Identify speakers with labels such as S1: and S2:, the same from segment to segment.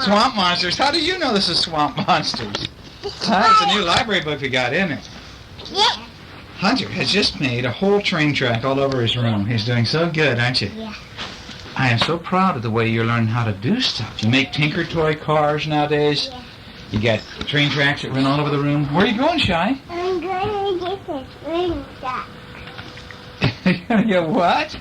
S1: Swamp Monsters. How do you know this is Swamp Monsters? Huh? It's a new library book we got in it.
S2: Yeah.
S1: Hunter has just made a whole train track all over his room. He's doing so good, aren't you?
S2: Yeah.
S1: I am so proud of the way you're learning how to do stuff. You make Tinker Toy cars nowadays.
S2: Yeah.
S1: You got train tracks that run all over the room. Where are you going, Shy?
S2: I'm going to get the train track.
S1: You're going to get what?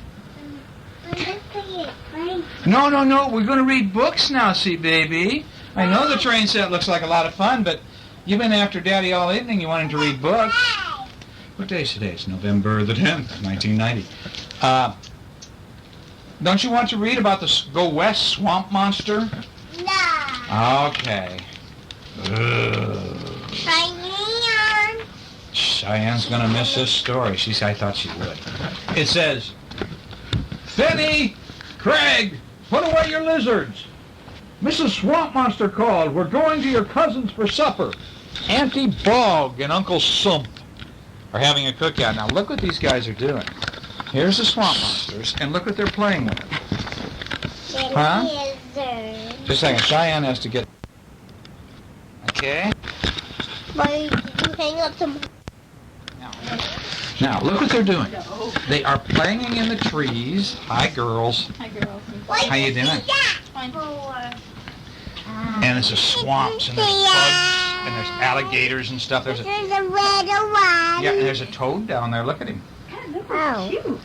S1: No. We're going to read books now, see, baby. I know the train set looks like a lot of fun, but you've been after Daddy all evening. You wanted to read books. What day is today? It's November the 10th, 1990. Don't you want to read about the Go West swamp monster?
S2: No.
S1: Okay.
S2: Cheyenne.
S1: Cheyenne's going to miss this story. I thought she would. It says, Finney, Craig, put away your lizards. Mrs. Swamp Monster called. We're going to your cousin's for supper. Auntie Bog and Uncle Sump are having a cookout. Now look what these guys are doing. Here's the Swamp Monsters, and look what they're playing with. Huh? Just a second. Cheyenne has to get... Okay?
S2: But you hang up some...
S1: Now, look what they're doing. They are playing in the trees. Hi, girls.
S3: Hi, girls.
S1: How you doing?
S3: Fine.
S1: And there's a swamps, and there's bugs, and there's alligators and stuff.
S2: There's a red one.
S1: Yeah, and there's a toad down there. Look at him.
S2: Oh.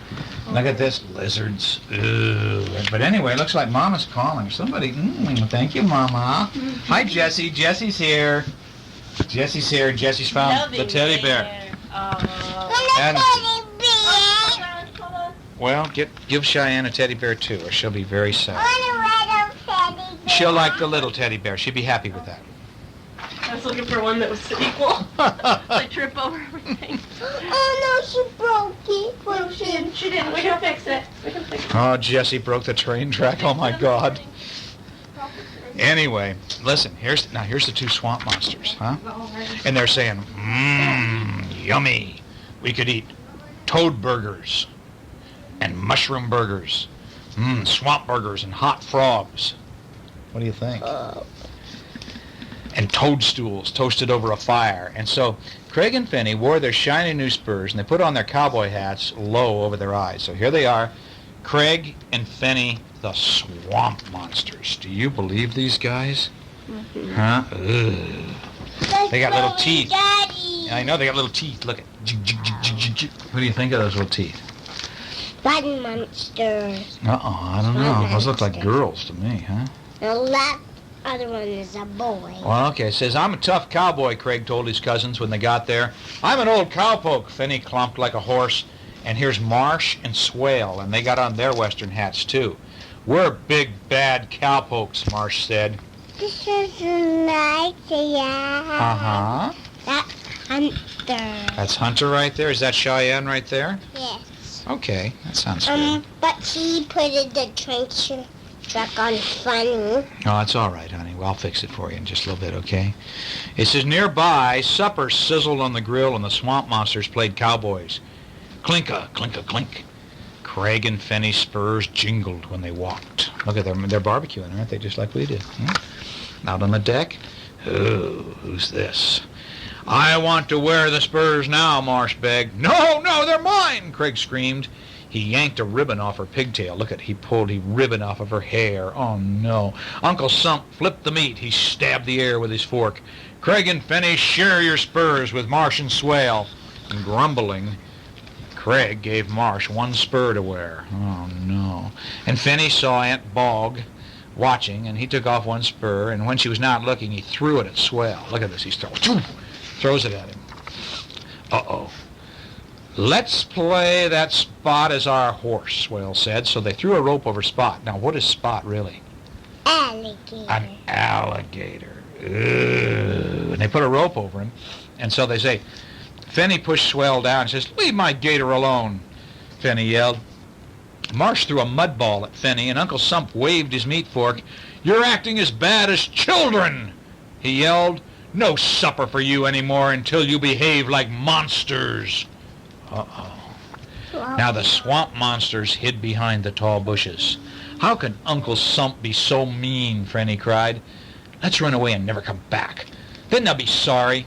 S1: Look at this, lizards. Ugh. But anyway, it looks like Mama's calling. Somebody, thank you, Mama. Hi, Jessie. Jesse's here. Jesse's here. Jesse's found the teddy bear. And, well, give Cheyenne a teddy bear, too, or she'll be very sad. She'll like the little teddy bear. She'll be happy with that.
S3: I was looking for one that was equal. I trip over everything.
S2: Oh, no, she broke it.
S3: No, she didn't. We can fix it.
S1: Oh, Jessie broke the train track. Oh, my God. Anyway, listen, here's the two swamp monsters, huh? And they're saying, yummy. We could eat toad burgers and mushroom burgers, swamp burgers and hot frogs. What do you think? And toadstools toasted over a fire. And so Craig and Finney wore their shiny new spurs, and they put on their cowboy hats low over their eyes. So here they are, Craig and Finney, the swamp monsters. Do you believe these guys? Mm-hmm. Huh? Ugh. They got little teeth.
S2: Daddy.
S1: I know they got little teeth. Look at. What do you think of those little teeth?
S2: Button monsters.
S1: I don't know. Those look like girls to me, huh?
S2: Now that other one is a boy.
S1: Well, okay. It says, I'm a tough cowboy, Craig told his cousins when they got there. I'm an old cowpoke, Finney clumped like a horse. And here's Marsh and Swale, and they got on their western hats, too. We're big, bad cowpokes, Marsh said.
S2: This is nice, yeah.
S1: Uh-huh.
S2: That's Hunter.
S1: That's Hunter right there? Is that Cheyenne right there?
S2: Yes.
S1: Okay, that sounds good.
S2: But she put the train track on funny.
S1: Oh, it's all right, honey. Well, I'll fix it for you in just a little bit, okay? It says, nearby, supper sizzled on the grill and the swamp monsters played cowboys. Clink-a, clink-a, clink. Craig and Finney's spurs jingled when they walked. Look at them. They're barbecuing, aren't they? Just like we did. Out on the deck. Oh, who's this? I want to wear the spurs now, Marsh begged. No, they're mine, Craig screamed. He yanked a ribbon off her pigtail. Look at, he pulled a ribbon off of her hair. Oh, no. Uncle Sump flipped the meat. He stabbed the air with his fork. Craig and Finney, share your spurs with Marsh and Swale. And grumbling, Craig gave Marsh one spur to wear. Oh, no. And Finney saw Aunt Bog watching, and he took off one spur, and when she was not looking, he threw it at Swale. Look at this. He throws it at him. Uh-oh. Let's play that Spot as our horse, Swale said. So they threw a rope over Spot. Now, what is Spot, really?
S2: Alligator.
S1: An alligator. Ugh. And they put a rope over him, and so they say, Finney pushed Swell down and says, leave my gator alone, Finney yelled. Marsh threw a mud ball at Finney, and Uncle Sump waved his meat fork. You're acting as bad as children, he yelled. No supper for you anymore until you behave like monsters. Uh-oh. Now the swamp monsters hid behind the tall bushes. "How can Uncle Sump be so mean?" Frenny cried. "Let's run away and never come back. Then they'll be sorry."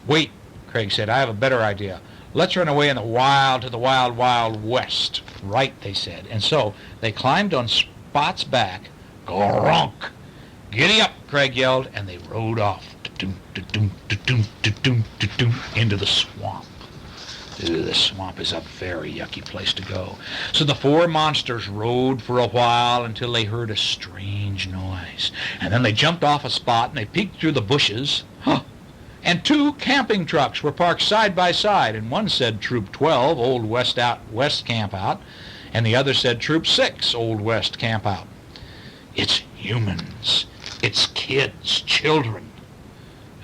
S1: "Wait," Craig said. "I have a better idea. Let's run away in the wild wild west." "Right," they said. And so they climbed on Spot's back. "Gronk! Giddy up!" Craig yelled, and they rode off into the swamp. The swamp is a very yucky place to go. So the four monsters rode for a while until they heard a strange noise. And then they jumped off a Spot and they peeked through the bushes. And two camping trucks were parked side by side, and one said Troop 12, Old West Camp Out, and the other said Troop 6, Old West Camp Out. "It's humans. It's kids, children.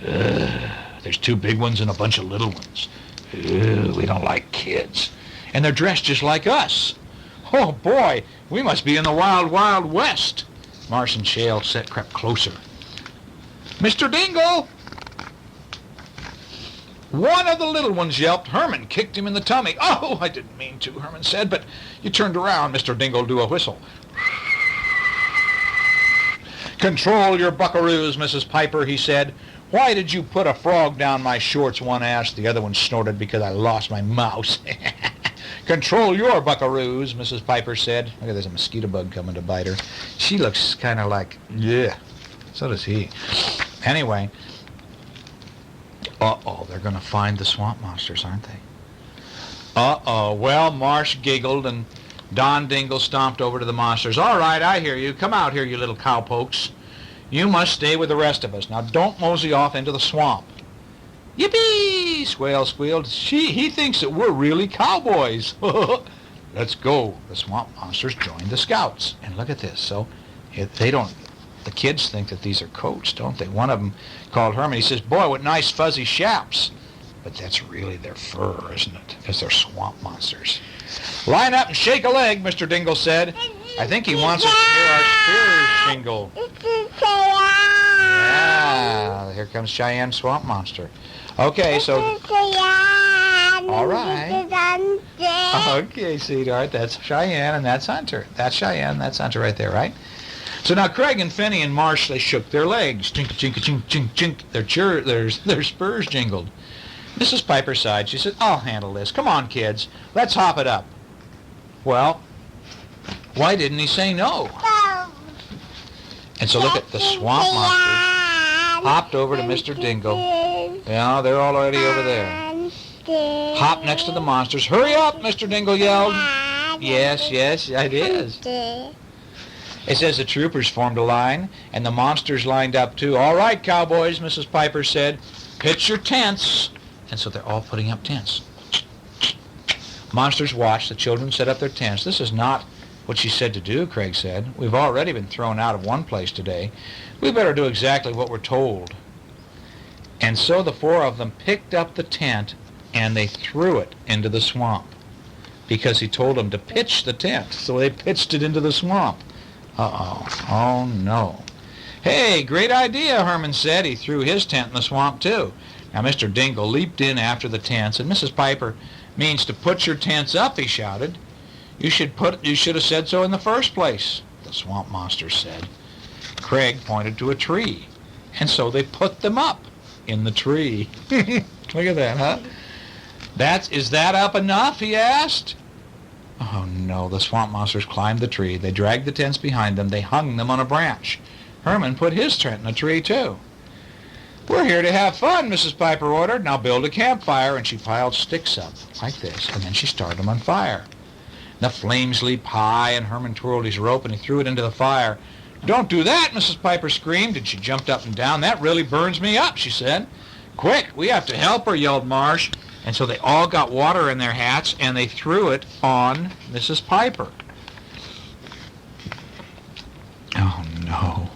S1: There's two big ones and a bunch of little ones. We don't like kids. And they're dressed just like us. Oh boy, we must be in the wild west." Marsh and Shale crept closer. "Mr. Dingle!" One of the little ones yelped. Herman kicked him in the tummy. "Oh, I didn't mean to," Herman said, "but you turned around." Mr. Dingle blew a whistle. "Control your buckaroos, Mrs. Piper," he said. "Why did you put a frog down my shorts?" one asked. The other one snorted. "Because I lost my mouse." "Control your buckaroos," Mrs. Piper said. Look at, there's a mosquito bug coming to bite her. She looks kind of like, yeah. So does he. Anyway. Uh-oh, they're going to find the swamp monsters, aren't they? Uh-oh. Well, Marsh giggled, and Don Dingle stomped over to the monsters. "All right, I hear you. Come out here, you little cowpokes. You must stay with the rest of us. Now don't mosey off into the swamp." "Yippee!" Swale squealed. He thinks that we're really cowboys." "Let's go." The swamp monsters joined the scouts. And look at this. So the kids think that these are coats, don't they? One of them called Herman. He says, "Boy, what nice fuzzy chaps." But that's really their fur, isn't it? Because they're swamp monsters. "Line up and shake a leg," Mr. Dingle said. "I think he wants us to hear our spears jingle." Yeah, here comes Cheyenne Swamp Monster. Okay, so... All right. Okay, sweetheart, that's Cheyenne and that's Hunter. That's Cheyenne, that's Hunter right there, right? So now Craig and Finney and Marsh, they shook their legs. Chink, chink, chink, chink, chink. Their spurs jingled. Mrs. Piper sighed. She said, "I'll handle this. Come on, kids. Let's hop it up." Well, why didn't he say no? And so look at the swamp monsters hopped over to Mr. Dingle. Yeah, they're already over there. Hop next to the monsters. "Hurry up," Mr. Dingle yelled. Yes, it is. It says the troopers formed a line, and the monsters lined up too. "All right, cowboys," Mrs. Piper said. "Pitch your tents." And so they're all putting up tents. Monsters watched. The children set up their tents. "This is not what she said to do," Craig said. "We've already been thrown out of one place today. We better do exactly what we're told." And so the four of them picked up the tent and they threw it into the swamp because he told them to pitch the tent. So they pitched it into the swamp. Uh-oh. Oh, no. "Hey, great idea," Herman said. He threw his tent in the swamp, too. Now, Mr. Dingle leaped in after the tents, and Mrs. Piper means to put your tents up, he shouted. You should have said so in the first place," the swamp monster said. Craig pointed to a tree, and so they put them up in the tree. Look at that, huh? Is that up enough?" he asked. Oh, no, the swamp monsters climbed the tree. They dragged the tents behind them. They hung them on a branch. Herman put his tent in a tree, too. "We're here to have fun," Mrs. Piper ordered. "Now build a campfire." And she piled sticks up like this, and then she started them on fire. The flames leaped high, and Herman twirled his rope, and he threw it into the fire. "Don't do that," Mrs. Piper screamed, and she jumped up and down. "That really burns me up," she said. "Quick, we have to help her," yelled Marsh. And so they all got water in their hats, and they threw it on Mrs. Piper. Oh, no.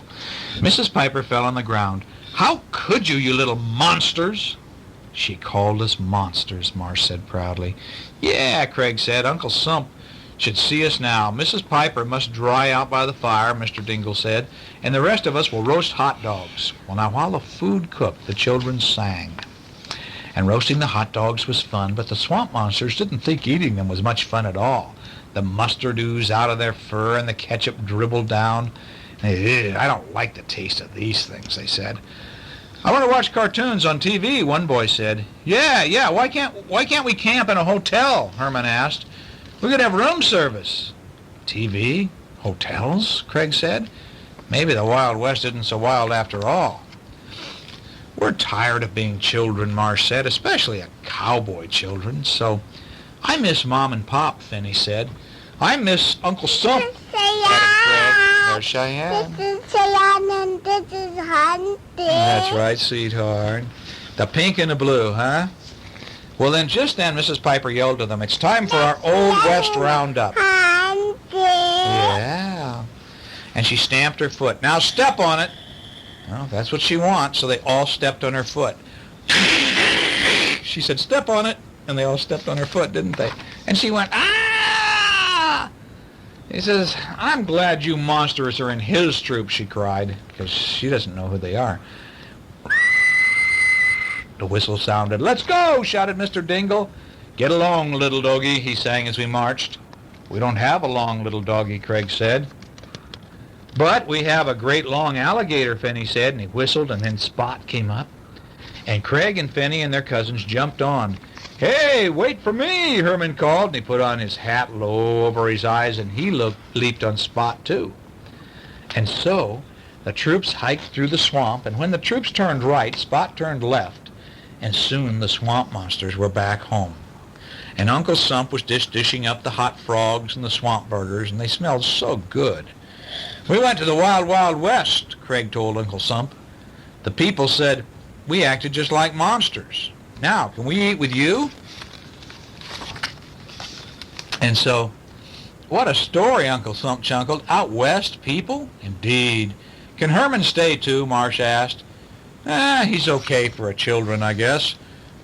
S1: Mrs. Piper fell on the ground. "How could you, you little monsters?" "She called us monsters," Marsh said proudly. "Yeah," Craig said. "Uncle Sump should see us now. Mrs. Piper must dry out by the fire," Mr. Dingle said, "and the rest of us will roast hot dogs." Well, now, while the food cooked, the children sang. And roasting the hot dogs was fun, but the swamp monsters didn't think eating them was much fun at all. The mustard oozed out of their fur and the ketchup dribbled down. I don't like the taste of these things, they said. I want to watch cartoons on TV, one boy said. Yeah, why can't we camp in a hotel, Herman asked. We could have room service. TV? Hotels? Craig said. Maybe the Wild West isn't so wild after all. We're tired of being children, Marsh said, especially a cowboy children, so I miss Mom and Pop, Finney said. I miss Uncle Stump. There's Cheyenne.
S2: This is Cheyenne and this is Hunty.
S1: That's right, sweetheart. The pink and the blue, huh? Well, then, just then, Mrs. Piper yelled to them, it's time for our Old West Roundup.
S2: Hunty.
S1: Yeah. And she stamped her foot. Now step on it. Well, that's what she wants, so they all stepped on her foot. She said, step on it, and they all stepped on her foot, didn't they? And she went, ah! He says, I'm glad you monsters are in his troop, she cried, because she doesn't know who they are. The whistle sounded. Let's go, shouted Mr. Dingle. Get along, little doggy, he sang as we marched. We don't have a long little doggy, Craig said. But we have a great long alligator, Finney said, and he whistled, and then Spot came up. And Craig and Finney and their cousins jumped on. Hey, wait for me, Herman called, and he put on his hat low over his eyes, and he leaped on Spot, too. And so the troops hiked through the swamp, and when the troops turned right, Spot turned left, and soon the swamp monsters were back home. And Uncle Sump was dishing up the hot frogs and the swamp burgers, and they smelled so good. We went to the Wild, Wild West, Craig told Uncle Sump. The people said, we acted just like monsters. Now, can we eat with you? And so, what a story, Uncle Sump chuckled. Out west, people? Indeed. Can Herman stay, too? Marsh asked. He's okay for a children, I guess.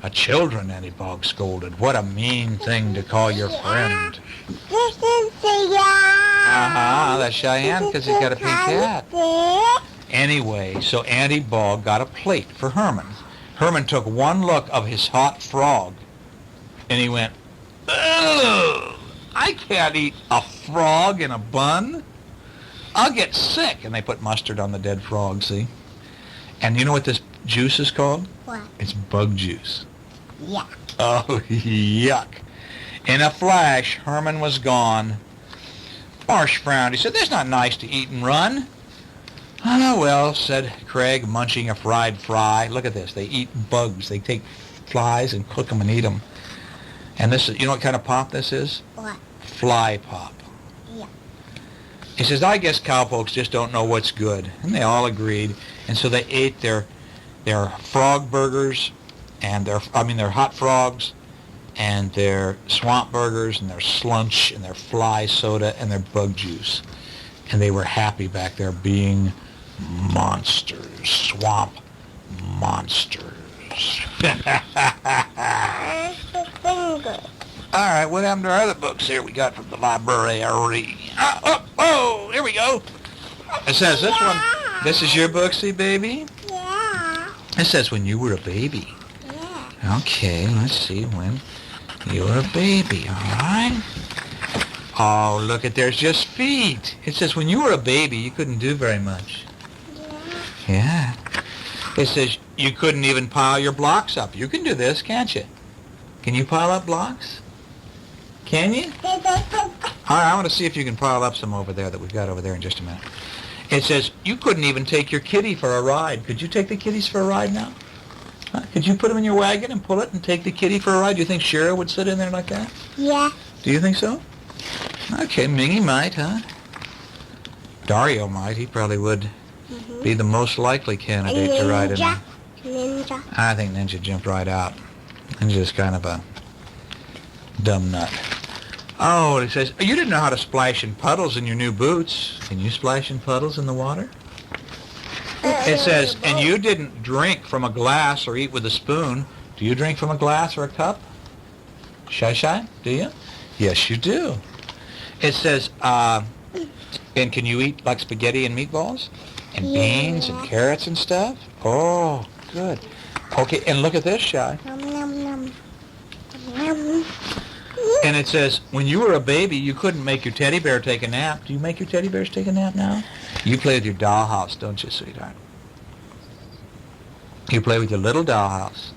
S1: A children, Eddie Bogg scolded. What a mean thing to call your friend.
S2: This is Cheyenne.
S1: That's Cheyenne because he's got a pink hat. Anyway, so Auntie Bogg got a plate for Herman. Herman took one look of his hot frog, and he went, ugh, I can't eat a frog in a bun. I'll get sick. And they put mustard on the dead frog, see? And you know what this juice is called?
S2: What?
S1: It's bug juice.
S2: Yuck.
S1: Oh, yuck. In a flash, Herman was gone. Marsh frowned. He said, that's not nice to eat and run. Oh, well, said Craig, munching a fried fry. Look at this. They eat bugs. They take flies and cook them and eat them. And this is, you know what kind of pop this is?
S2: What?
S1: Fly pop.
S2: Yeah.
S1: He says, I guess cowpokes just don't know what's good. And they all agreed. And so they ate their frog burgers and their hot frogs and their swamp burgers and their slunch and their fly soda and their bug juice. And they were happy back there being monsters, swamp monsters. All right, what happened to our other books here we got from the library? Oh, here we go. It says this one, this is your booksy, baby?
S2: Yeah.
S1: It says when you were a baby.
S2: Yeah.
S1: Okay, let's see, when you were a baby, all right? Oh, look at, there's just feet. It says when you were a baby, you couldn't do very much.
S2: Yeah.
S1: Yeah. It says you couldn't even pile your blocks up. You can do this, can't you? Can you pile up blocks? Can you? All right, I want to see if you can pile up some over there that we've got over there in just a minute. It says you couldn't even take your kitty for a ride. Could you take the kitties for a ride now? Huh? Could you put them in your wagon and pull it and take the kitty for a ride? Do you think Shira would sit in there like that?
S2: Yeah.
S1: Do you think so? Okay, Mingy might, huh? Dario might. He probably would be the most likely candidate to ride in there.
S2: Ninja.
S1: I think Ninja jumped right out. Ninja's kind of a dumb nut. Oh, it says, you didn't know how to splash in puddles in your new boots. Can you splash in puddles in the water? It says, and you didn't drink from a glass or eat with a spoon. Do you drink from a glass or a cup? Shy, do you? Yes, you do. It says, and can you eat like spaghetti and meatballs? And beans and carrots and stuff? Oh, good. Okay, and look at this, Shy.
S2: Nom, nom, nom. Nom.
S1: And it says, when you were a baby, you couldn't make your teddy bear take a nap. Do you make your teddy bears take a nap now? You play with your dollhouse, don't you, sweetheart? You play with your little dollhouse.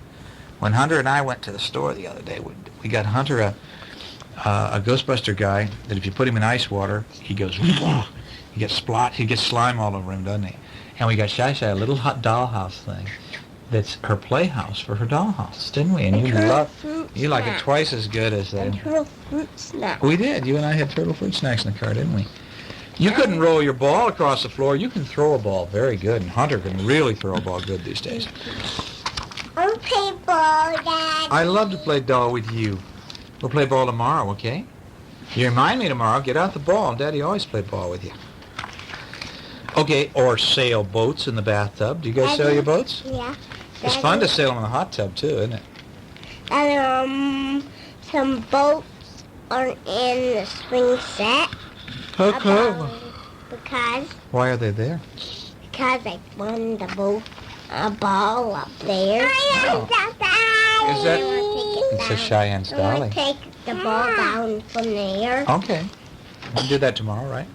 S1: When Hunter and I went to the store the other day, we got Hunter a Ghostbuster guy that if you put him in ice water, he goes, he gets slime all over him, doesn't he? And we got Shy a little hot dollhouse thing that's her playhouse for her dollhouse, didn't we? And you like it twice as good as that.
S2: And turtle fruit snack.
S1: We did. You and I had turtle fruit snacks in the car, didn't we? You couldn't roll your ball across the floor. You can throw a ball very good, and Hunter can really throw a ball good these days.
S2: I'll play ball, Dad.
S1: I love to play ball with you. We'll play ball tomorrow, okay? You remind me tomorrow. Get out the ball. Daddy always play ball with you. Okay, or sail boats in the bathtub. Do you guys sail your boats?
S2: Yeah.
S1: It's fun to sail them in the hot tub, too, isn't it?
S2: And some boats are in the swing set.
S1: How come?
S2: Because
S1: Why are they there?
S2: I won the ball up there.
S1: Oh. Is that... It says Cheyenne's
S2: I want
S1: dolly.
S2: to take the ball down from there.
S1: Okay. We'll do that tomorrow, right?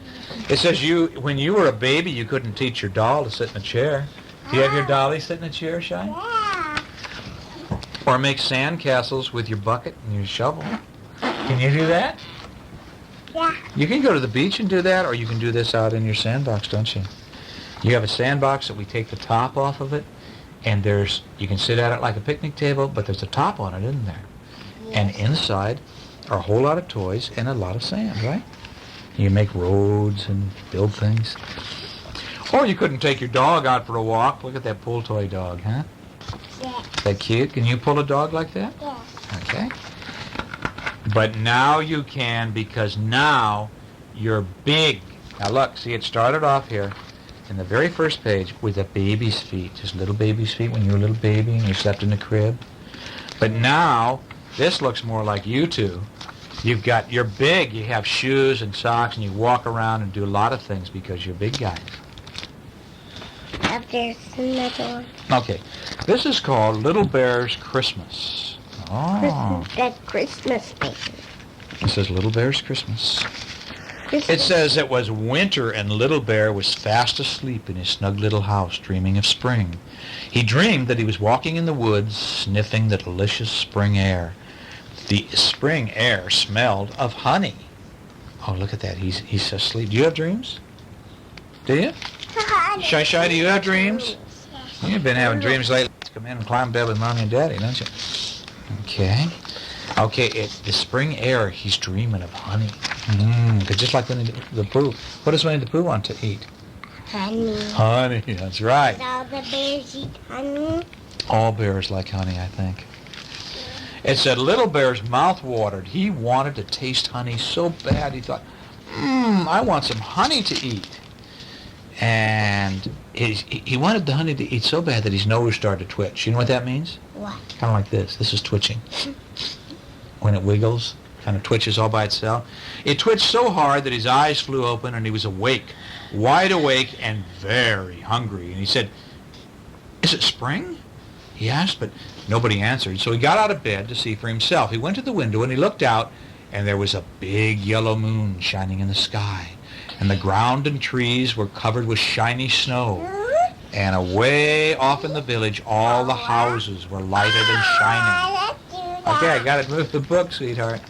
S1: It says when you were a baby, you couldn't teach your doll to sit in a chair. Do you have your dolly sit in a chair, Shy?
S2: Yeah.
S1: Or make sand castles with your bucket and your shovel. Can you do that?
S2: Yeah.
S1: You can go to the beach and do that, or you can do this out in your sandbox, don't you? You have a sandbox that we take the top off of it, and you can sit at it like a picnic table, but there's a top on it, isn't there?
S2: Yes.
S1: And inside are a whole lot of toys and a lot of sand, right? You make roads and build things. Or you couldn't take your dog out for a walk. Look at that pull toy dog, huh?
S2: Yeah.
S1: Is that cute? Can you pull a dog like that?
S2: Yeah.
S1: Okay. But now you can, because now you're big. Now look, see, it started off here in the very first page with a baby's feet, just little baby's feet when you were a little baby and you slept in the crib. But now this looks more like you two. You're big, you have shoes and socks, and you walk around and do a lot of things because you're big guys.
S2: Up there's another one.
S1: Okay, this is called Little Bear's Christmas. Oh.
S2: That Christmas baby.
S1: It says Little Bear's Christmas.
S2: Christmas.
S1: It says it was winter and Little Bear was fast asleep in his snug little house, dreaming of spring. He dreamed that he was walking in the woods, sniffing the delicious spring air. The spring air smelled of honey. Oh, look at that. He's asleep. Do you have dreams? Do you? Shy, do you have dreams? You've been having dreams lately. Come in and climb bed with Mommy and Daddy, don't you? Okay. Okay, the spring air, he's dreaming of honey. Just like Winnie the Pooh. What does Winnie the Pooh want to eat?
S2: Honey.
S1: Honey, that's right.
S2: All the bears eat honey.
S1: All bears like honey, I think. It said Little Bear's mouth watered. He wanted to taste honey so bad, he thought, I want some honey to eat. And he wanted the honey to eat so bad that his nose started to twitch. You know what that means?
S2: What?
S1: Kind of like this. This is twitching. When it wiggles, kind of twitches all by itself. It twitched so hard that his eyes flew open and he was awake, wide awake and very hungry. And he said, "Is it spring?" he asked, but nobody answered. So he got out of bed to see for himself. He went to the window and he looked out, and there was a big yellow moon shining in the sky. And the ground and trees were covered with shiny snow. And away off in the village, all the houses were lighted and shining. Okay, I got to move the book, sweetheart.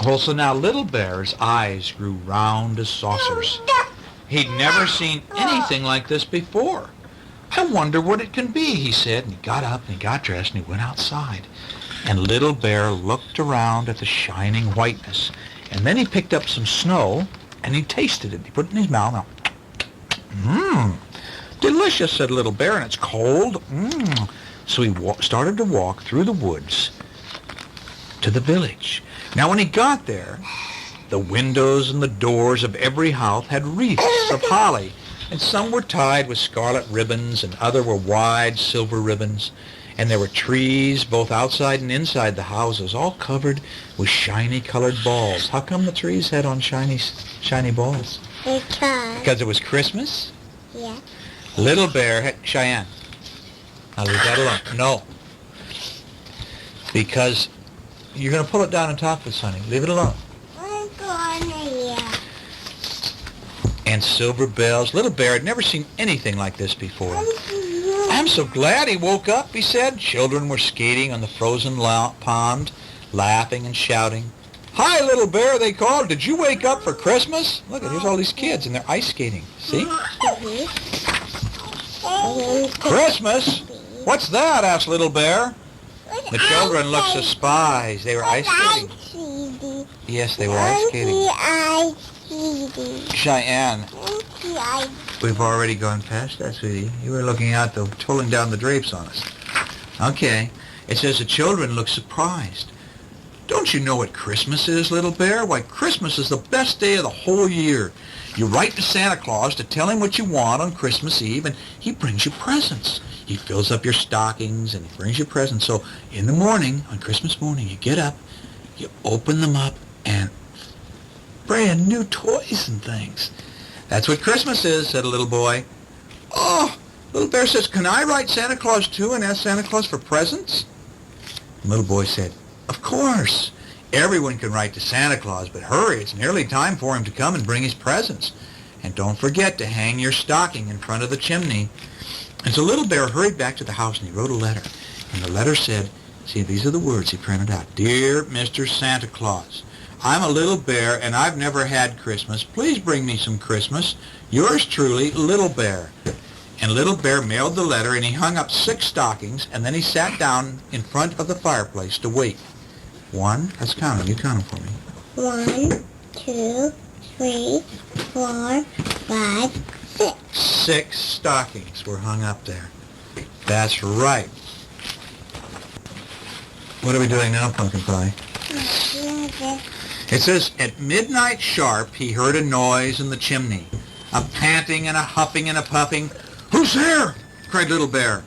S1: Well, so now Little Bear's eyes grew round as saucers. He'd never seen anything like this before. I wonder what it can be, he said, and he got up and he got dressed and he went outside. And Little Bear looked around at the shining whiteness, and then he picked up some snow and he tasted it. He put it in his mouth. Delicious, said Little Bear, and it's cold. So he started to walk through the woods to the village. Now when he got there, the windows and the doors of every house had wreaths of holly, and some were tied with scarlet ribbons, and other were wide silver ribbons. And there were trees both outside and inside the houses, all covered with shiny colored balls. How come the trees had on shiny balls?
S2: Because
S1: Because it was Christmas?
S2: Yeah.
S1: Little Bear had... Cheyenne, Now leave that alone. No. Because you're going to pull it down on top of this, honey. Leave it alone.
S2: I'm gonna, yeah.
S1: And silver bells. Little Bear had never seen anything like this before. I'm so glad he woke up, he said. Children were skating on the frozen pond, laughing and shouting. Hi, Little Bear, they called. Did you wake up for Christmas? Look, here's all these kids, and they're ice skating. See? Christmas? What's that? Asked Little Bear. The children looked as spies. They were ice skating. Yes, they were ice skating. Cheyenne. We've already gone past that, sweetie. You were looking out, pulling down the drapes on us. Okay. It says the children look surprised. Don't you know what Christmas is, Little Bear? Why, Christmas is the best day of the whole year. You write to Santa Claus to tell him what you want on Christmas Eve, and he brings you presents. He fills up your stockings, and he brings you presents. So in the morning, on Christmas morning, you get up, you open them up, and brand new toys and things. That's what Christmas is, said a little boy. Oh, Little Bear says, can I write Santa Claus too and ask Santa Claus for presents? The little boy said, of course. Everyone can write to Santa Claus, but hurry, it's nearly time for him to come and bring his presents. And don't forget to hang your stocking in front of the chimney. And so Little Bear hurried back to the house and he wrote a letter. And the letter said, see, these are the words he printed out. Dear Mr. Santa Claus, I'm a little bear and I've never had Christmas. Please bring me some Christmas. Yours truly, Little Bear. And Little Bear mailed the letter and he hung up 6 stockings and then he sat down in front of the fireplace to wait. 1, let's count them. You count them for me.
S2: 1, 2, 3, 4, 5, 6.
S1: 6 stockings were hung up there. That's right. What are we doing now, Pumpkin Pie? It says, at midnight sharp, he heard a noise in the chimney, a panting and a huffing and a puffing. Who's there? Cried Little Bear.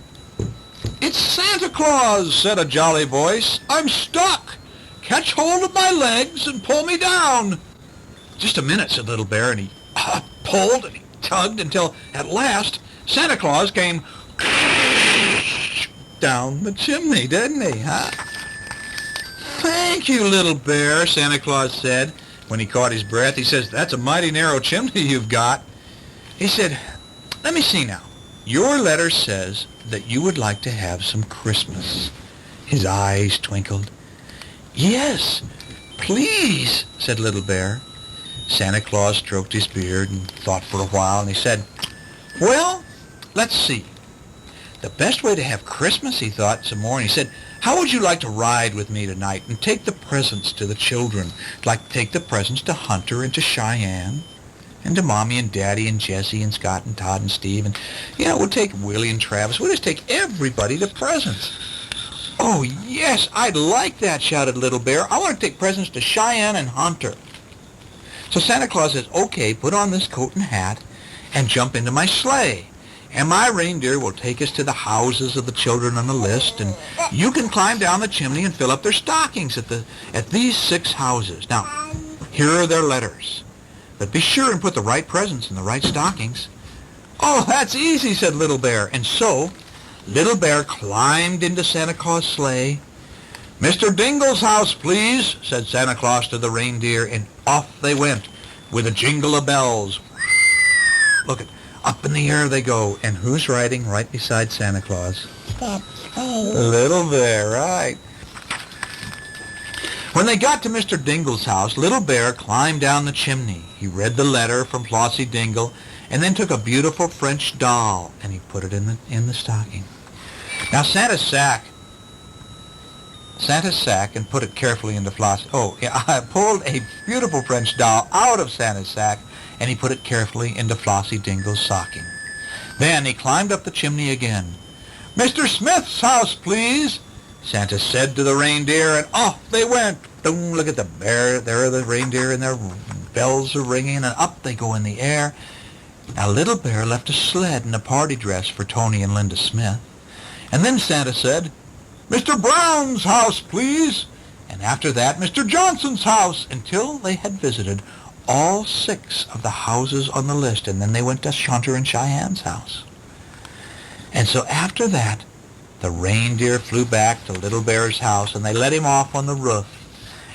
S1: It's Santa Claus, said a jolly voice. I'm stuck. Catch hold of my legs and pull me down. Just a minute, said Little Bear, and he pulled and he tugged until, at last, Santa Claus came down the chimney, didn't he, huh? Thank you, Little Bear, Santa Claus said. When he caught his breath, he says, that's a mighty narrow chimney you've got. He said, let me see now. Your letter says that you would like to have some Christmas. His eyes twinkled. Yes, please, said Little Bear. Santa Claus stroked his beard and thought for a while, and he said, well, let's see. The best way to have Christmas, he thought some more, and he said, how would you like to ride with me tonight and take the presents to the children? Like take the presents to Hunter and to Cheyenne and to Mommy and Daddy and Jesse and Scott and Todd and Steve. And, we'll take Willie and Travis. We'll just take everybody the presents. Oh, yes, I'd like that, shouted Little Bear. I want to take presents to Cheyenne and Hunter. So Santa Claus says, okay, put on this coat and hat and jump into my sleigh. And my reindeer will take us to the houses of the children on the list, and you can climb down the chimney and fill up their stockings at these 6 houses. Now, here are their letters. But be sure and put the right presents in the right stockings. Oh, that's easy, said Little Bear. And so, Little Bear climbed into Santa Claus' sleigh. Mr. Dingle's house, please, said Santa Claus to the reindeer, and off they went with a jingle of bells. Look, up in the air they go, and who's riding right beside Santa Claus? Little Bear, right. When they got to Mr. Dingle's house, Little Bear climbed down the chimney. He read the letter from Flossie Dingle, and then took a beautiful French doll, and he put it in the stocking. Now Santa's sack and put it carefully into Flossie. Oh, yeah, I pulled a beautiful French doll out of Santa's sack, and he put it carefully into Flossie Dingle's stocking. Then he climbed up the chimney again. Mr. Smith's house, please, Santa said to the reindeer, and off they went. Boom, look at the bear. There are the reindeer, and their bells are ringing, and up they go in the air. Now Little Bear left a sled and a party dress for Tony and Linda Smith. And then Santa said, Mr. Brown's house, please. And after that, Mr. Johnson's house, until they had visited all 6 of the houses on the list, and then they went to Hunter and Cheyenne's house. And so after that,
S4: The reindeer flew back to Little Bear's house, and they let him off on the roof.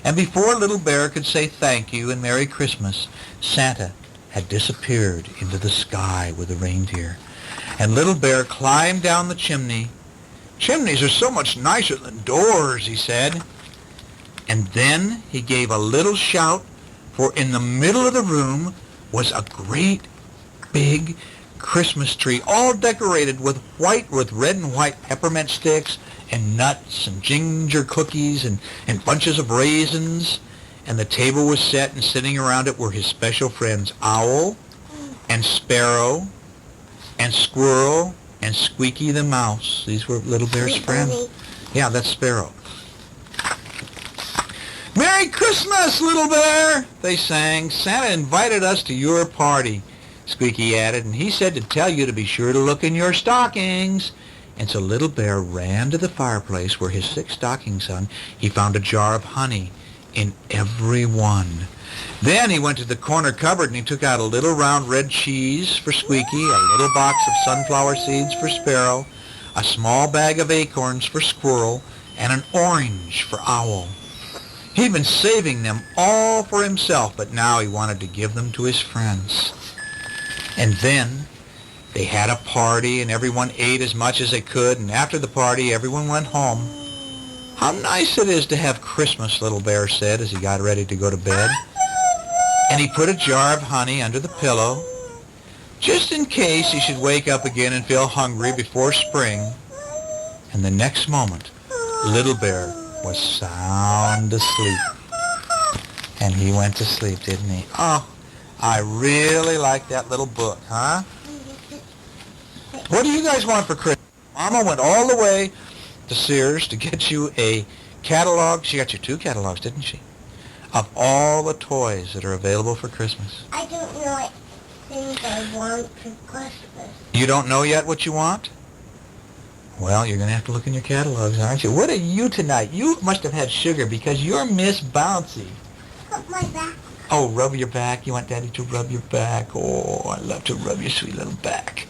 S4: And before Little Bear could say thank you and Merry Christmas, Santa had disappeared into the sky with the reindeer. And Little Bear climbed down the chimney. "Chimneys are so much nicer than doors," he said. And then he gave a little shout, for in the middle of the room was a great big Christmas tree, all decorated with red and white peppermint sticks and nuts and ginger cookies and bunches of raisins. And the table was set, and sitting around it were his special friends Owl and Sparrow and Squirrel and Squeaky the Mouse. These were Little Bear's friends. Yeah, that's Sparrow. "Merry Christmas, Little Bear," they sang. "Santa invited us to your party," Squeaky added, "and he said to tell you to be sure to look in your stockings." And so Little Bear ran to the fireplace where his 6 stockings hung. He found a jar of honey in every one. Then he went to the corner cupboard and he took out a little round red cheese for Squeaky, a little box of sunflower seeds for Sparrow, a small bag of acorns for Squirrel, and an orange for Owl. He'd been saving them all for himself, but now he wanted to give them to his friends. And then they had a party, and everyone ate as much as they could, and after the party, everyone went home. "How nice it is to have Christmas," Little Bear said as he got ready to go to bed. And he put a jar of honey under the pillow, just in case he should wake up again and feel hungry before spring. And the next moment, Little Bear was sound asleep. And he went to sleep, didn't he? Oh, I really like that little book, huh? What do you guys want for Christmas? Mama went all the way to Sears to get you a catalog. She got you 2 catalogs, didn't she? Of all the toys that are available for Christmas.
S2: I don't know what things I want for Christmas.
S4: You don't know yet what you want? Well, you're going to have to look in your catalogs, aren't you? What are you tonight? You must have had sugar because you're Miss Bouncy.
S2: Put my back.
S4: Oh, rub your back. You want Daddy to rub your back? Oh, I love to rub your sweet little back.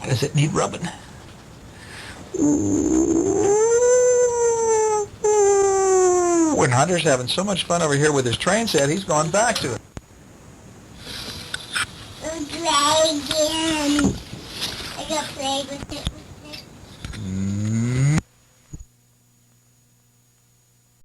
S4: Does it need rubbing? When Hunter's having so much fun over here with his train set, he's gone back to it.
S2: A dragon. I got to play with it.